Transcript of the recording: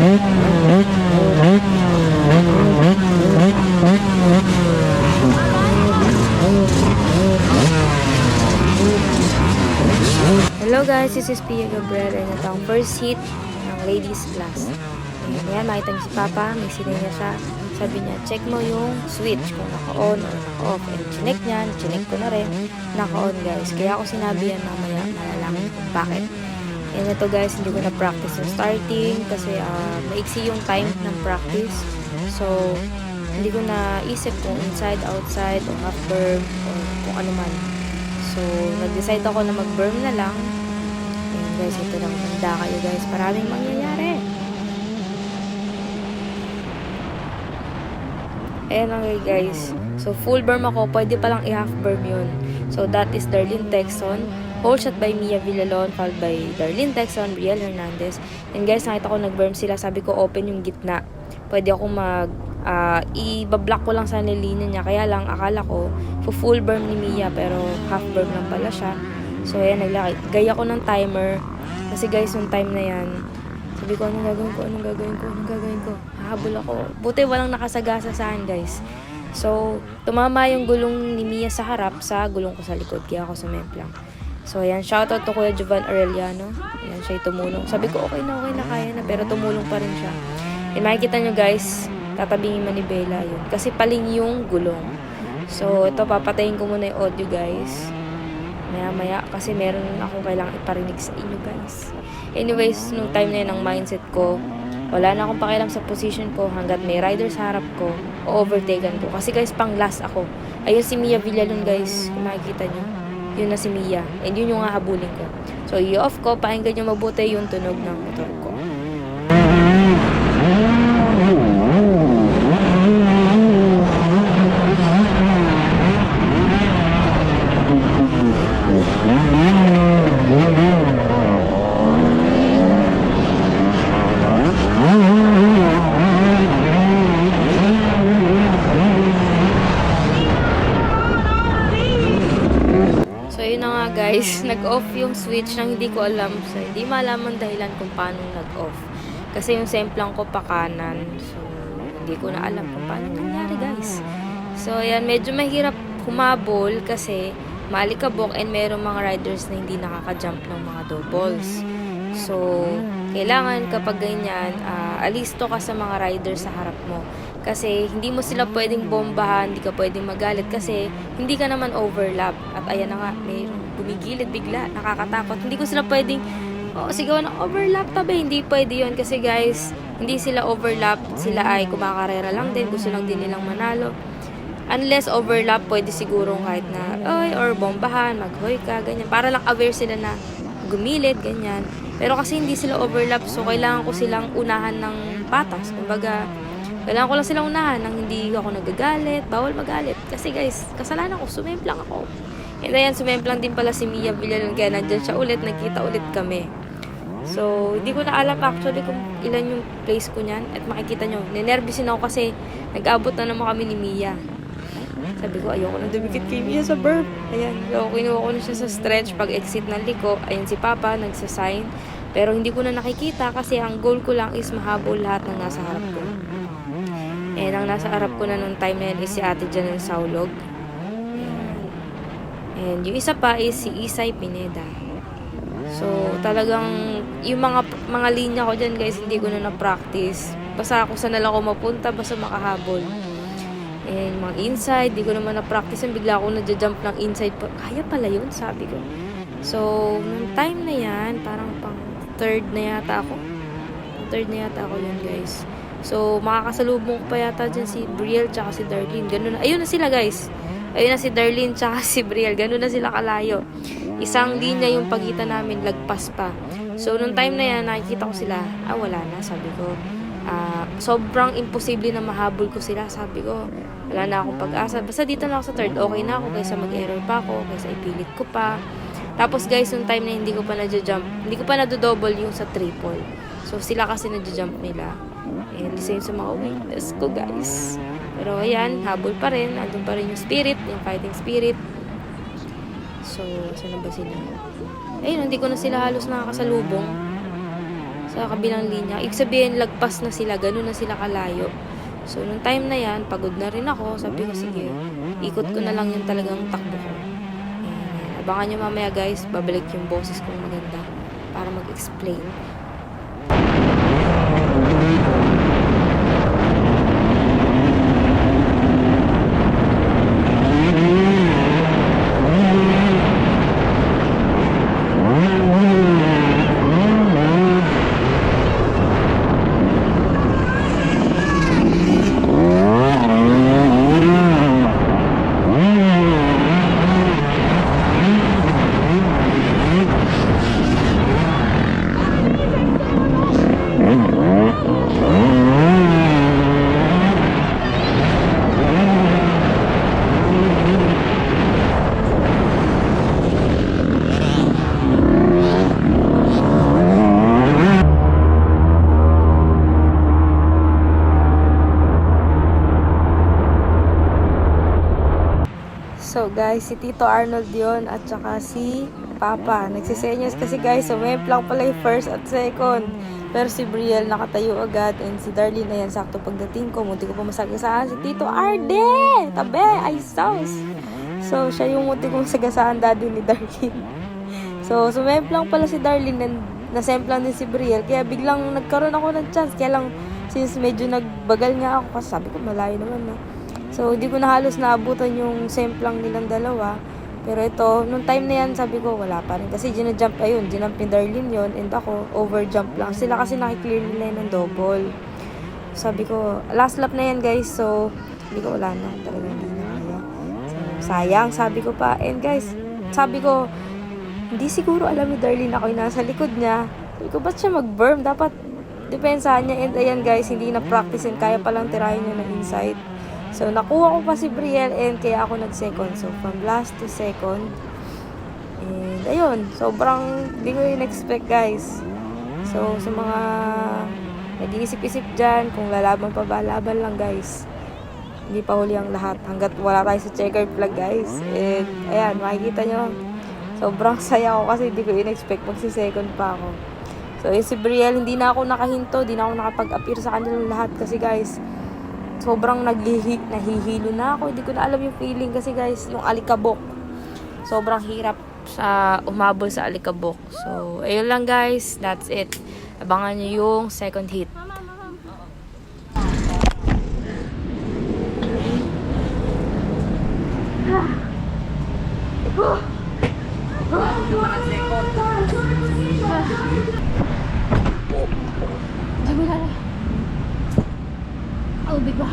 Hello guys, this is Pia Gabriel and ito ang first hit ng ladies class. Ayan, makita niyo si Papa, may sinenya siya. Sabi niya, check mo yung switch kung naka-on or naka-off. And chinek niya, chinek ko na rin, naka-on guys. Kaya ako sinabi yan mamaya, malalaman kung bakit. And ito guys, hindi ko na-practice yung starting kasi maiksi yung time ng practice. So, hindi ko na-isip kung inside, outside, o half-burn, o kung ano man. So, nag-decide ako na mag-burn na lang. Ayan guys, ito lang handa kayo guys. Maraming mangyayari. Ayan lang guys. So, full burn ako. Pwede palang i-half burn yun. So, that is Darlene Texon. Whole shot by Mia Villalon, followed by Darlene Texon, Brielle Hernandez. And guys, nakita ko nag-burn sila. Sabi ko, open yung gitna. Pwede ako i-block ko lang sa linya niya. Kaya lang, akala ko, full burn ni Mia, pero half burn lang pala siya. So, ayan, gaya ko ng timer. Kasi guys, yung time na yan, sabi ko, anong gagawin ko? Hahabol ako. Buti walang nakasagasa saan, guys. So, tumama yung gulong ni Mia sa harap sa gulong ko sa likod. Kaya ako sumemplang. So, ayan, shoutout to Kuya Jovan Arellano. Ayan, siya'y tumulong. Sabi ko, okay na, kaya na. Pero tumulong pa rin siya. And makikita nyo, guys, tatabingin manibela yun. Kasi paling yung gulong. So, ito, papatayin ko muna yung audio, guys. Maya, kasi meron akong kailangang iparinig sa inyo, guys. Anyways, nung time na yun, ang mindset ko, wala na akong pakialam sa position ko hanggat may rider sa harap ko o overtaken ko. Kasi, guys, pang last ako. Ayun si Mia Villalon, guys. Kung makikita nyo. Yun na si Mia. And yun yung hahabulin ko. So, i-off ko. Pakinggan nyo mabuti yung tunog ng motor ko. So, yun na nga guys, nag-off yung switch nang hindi ko alam. So, hindi malaman dahilan kung paano nag-off. Kasi yung semplang ko pa kanan. So, hindi ko na alam kung paano nangyari guys. So, ayan, medyo mahirap humabol kasi maalikabok and merong mga riders na hindi nakaka-jump ng mga doubles. So, kailangan kapag ganyan, alisto ka sa mga riders sa harap mo. Kasi hindi mo sila pwedeng bombahan, hindi ka pwedeng magalit kasi hindi ka naman overlap. At ayan na nga, may bumigilid bigla, nakakatakot. Hindi ko sila pwedeng, sigaw ng overlap tabi. Hindi pwede yun kasi guys, hindi sila overlap. Sila ay kumakarera lang din, gusto lang din nilang manalo. Unless overlap, pwede siguro kahit na, or bombahan, maghoy ka, ganyan. Para lang aware sila na gumilid, ganyan. Pero kasi hindi sila overlap, so kailangan ko silang unahan ng patas. Kumbaga, kailangan ko lang silang unahan nang hindi ako nagagalit, bawal magalit. Kasi guys, kasalanan ko, sumemplang ako. And ayan, sumemplang din pala si Mia Villalon, kaya nandyan siya ulit, nagkita ulit kami. So, hindi ko na alam actually kung ilan yung place ko niyan. At makikita nyo, ninervisin ako kasi nag-abot na naman kami ni Mia. Sabi ko, ayoko na dumikit kay Mia sa burp. Ayan, so kinuha ko na siya sa stretch. Pag exit ng liko, ayan si Papa, nagsasign. Pero hindi ko na nakikita kasi ang goal ko lang is mahabol lahat ng nasa harap ko. And ang nasa harap ko na nung time na yan is si Ate Janelle Saulog. And yung isa pa is si Isay Pineda. So, talagang yung mga linya ko dyan guys, hindi ko na na-practice. Basta kung saan na lang ako mapunta, basta makahabol. And mga inside, di ko naman na-practice. Bigla ako na-jump ng inside. Kaya pala yun, sabi ko. So, nung time na yan, parang pang third na yata ako yun guys. So, makakasalubong ko pa yata dyan si Brielle tsaka si Darlene. Ganun na. Ayun na sila guys. Ayun na si Darlene tsaka si Brielle. Ganun na sila kalayo. Isang linya yung pagitan namin, lagpas pa. So, nung time na yan, nakikita ko sila. Wala na, sabi ko. Sobrang imposible na mahabol ko sila, sabi ko. Wala na akong pag-asa. Basta dito na ako sa third, okay na ako kaysa mag-error pa ako, kaysa ipilit ko pa. Tapos guys, yung time na hindi ko pa na-jump, hindi ko pa na-double yung sa triple. So, sila kasi na-jump nila. And the same sa mga weakness ko, guys. Pero ayan, habol pa rin. Andun pa rin yung spirit, yung fighting spirit. So, saan na ba sila? Ayun, hindi ko na sila halos nakakasalubong. sa kabilang linya. Ibig sabihin, lagpas na sila, ganun na sila kalayo. So, nung time na yan, pagod na rin ako. Sabi ko, sige, ikot ko na lang yung talagang takbo ko. And, abangan nyo mamaya guys, babalik yung boses kong maganda para mag-explain. So guys, si Tito Arnold yon at saka si Papa. Nagsisenyas kasi guys, sumemplang pala yung first at second. Pero si Brielle nakatayo agad and si Darlene ayan, sakto pagdating ko, munti ko pa masagasaan si Tito Arde! Tabi! Ay sauce! So siya yung munti ko masagasaan daddy ni Darlene. So sumemplang pala si Darlene and nasemplang din si Brielle. Kaya biglang nagkaroon ako ng chance. Kaya lang, since medyo nagbagal nga ako kasi sabi ko malayo naman na. So, hindi ko na halos naabutan yung semplang nilang dalawa. Pero ito, nung time na yan, sabi ko, wala pa rin. Kasi ginajump, ayun, ginump ni Darlene yun. And ako, overjump lang. Sila kasi nakiklear nila yun ng double. Sabi ko, last lap na yan, guys. So, sabi ko, wala na. Talagang hindi na kaya. So, sayang, sabi ko pa. And guys, sabi ko, hindi siguro alam ni Darlene ako yung nasa likod niya. Sabi ko, ba't siya mag-berm? Dapat, depensahan niya. And ayan, guys, hindi na practice and kaya palang tirahin niya ng inside. So, nakuha ko pa si Brielle and kaya ako nag-second. So, from last to second. And, ayun. Sobrang, hindi ko in-expect, guys. So, sa mga nag-iisip-isip dyan, kung lalaban pa ba, laban lang, guys. Hindi pa huli ang lahat. Hanggat wala tayo sa checkered flag, guys. And, ayan, makikita nyo. Sobrang saya ko kasi hindi ko in-expect magsi-second pa ako. So, si Brielle, hindi na ako nakahinto. Hindi na ako nakapag-appear sa kanilang lahat. Kasi, guys, sobrang nahihilo na ako. Hindi ko na alam yung feeling kasi guys, yung alikabok. Sobrang hirap sa umabol sa alikabok. So, ayun lang guys. That's it. Abangan nyo yung second hit. Oh, bigla.